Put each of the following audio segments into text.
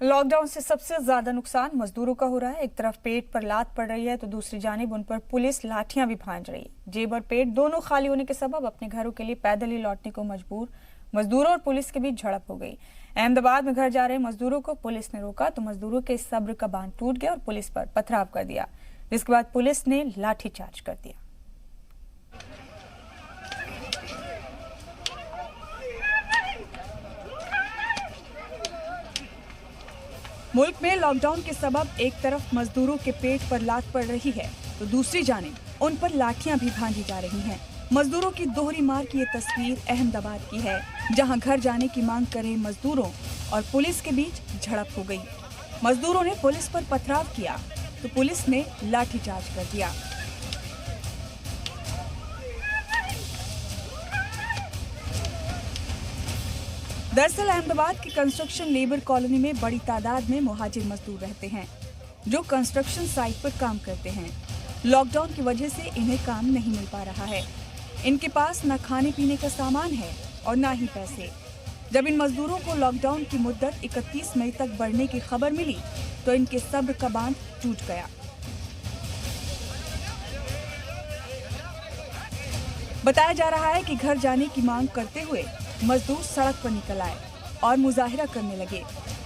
Lockdown से सबसे ज्यादा नुकसान मजदूरों का हो रहा है। एक तरफ पेट पर लात पड़ रही है तो दूसरी जानिब उन पर पुलिस लाठियां भी भांज रही है। जेब और पेट दोनों खाली होने के सबब अपने घरों के लिए पैदल ही लौटने को मजबूर मजदूरों और पुलिस के बीच झड़प हो गई। अहमदाबाद में घर जा रहे मजदूरों को पुलिस ने रोका तो मजदूरों के सब्र का बांध टूट गया और पुलिस पर पथराव कर दिया, जिसके बाद पुलिस ने लाठीचार्ज कर दिया। मुल्क में लॉकडाउन के सबब एक तरफ मजदूरों के पेट पर लात पड़ रही है तो दूसरी जानिब उन पर लाठियां भी भांजी जा रही हैं। मजदूरों की दोहरी मार की ये तस्वीर अहमदाबाद की है, जहां घर जाने की मांग कर रहे मजदूरों और पुलिस के बीच झड़प हो गई। मजदूरों ने पुलिस पर पथराव किया तो पुलिस ने लाठीचार्ज कर दिया। दरअसल अहमदाबाद की कंस्ट्रक्शन लेबर कॉलोनी में बड़ी तादाद में मुहाजिर मजदूर रहते हैं जो कंस्ट्रक्शन साइट पर काम करते हैं। लॉकडाउन की वजह से इन्हें काम नहीं मिल पा रहा है। इनके पास न खाने पीने का सामान है और न ही पैसे। जब इन मजदूरों को लॉकडाउन की मुद्दत 31 मई तक बढ़ने की खबर मिली तो इनके सब्र का बांध टूट गया। बताया जा रहा है कि घर जाने की मांग करते हुए मजदूर सड़क पर निकल आए और मुजाहिरा करने लगे।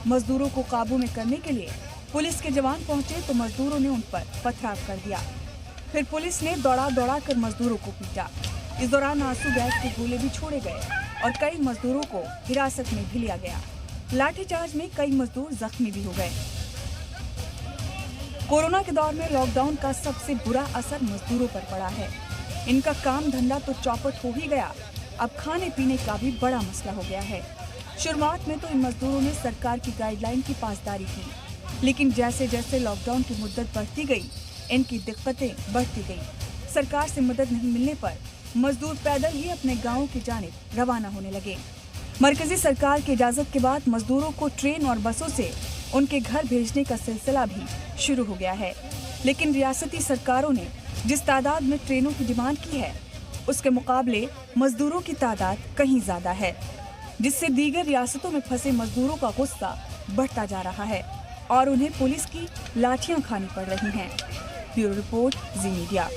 मजदूरों को काबू में करने के लिए पुलिस के जवान पहुंचे तो मजदूरों ने उन पर पथराव कर दिया। फिर पुलिस ने दौड़ा कर मजदूरों को पीटा। इस दौरान आंसू गैस के गोले भी छोड़े गए और कई मजदूरों को हिरासत में भी लिया गया। लाठीचार्ज में कई मजदूर जख्मी भी हो गए। कोरोना के दौर में लॉकडाउन का सबसे बुरा असर मजदूरों पर पड़ा है। इनका काम धंधा तो चौपट हो ही गया, अब खाने पीने का भी बड़ा मसला हो गया है। शुरुआत में तो इन मजदूरों ने सरकार की गाइडलाइन की पासदारी की, लेकिन जैसे जैसे लॉकडाउन की मुद्दत बढ़ती गई, इनकी दिक्कतें बढ़ती गई। सरकार से मदद नहीं मिलने पर मजदूर पैदल ही अपने गाँव की जानिब रवाना होने लगे। मरकजी सरकार की इजाजत के बाद मजदूरों को ट्रेन और बसों से उनके घर भेजने का सिलसिला भी शुरू हो गया है, लेकिन रियासती सरकारों ने जिस तादाद में ट्रेनों की डिमांड की है उसके मुकाबले मजदूरों की तादाद कहीं ज्यादा है, जिससे दीगर रियासतों में फंसे मजदूरों का गुस्सा बढ़ता जा रहा है और उन्हें पुलिस की लाठियां खानी पड़ रही हैं। ब्यूरो रिपोर्ट, जी मीडिया।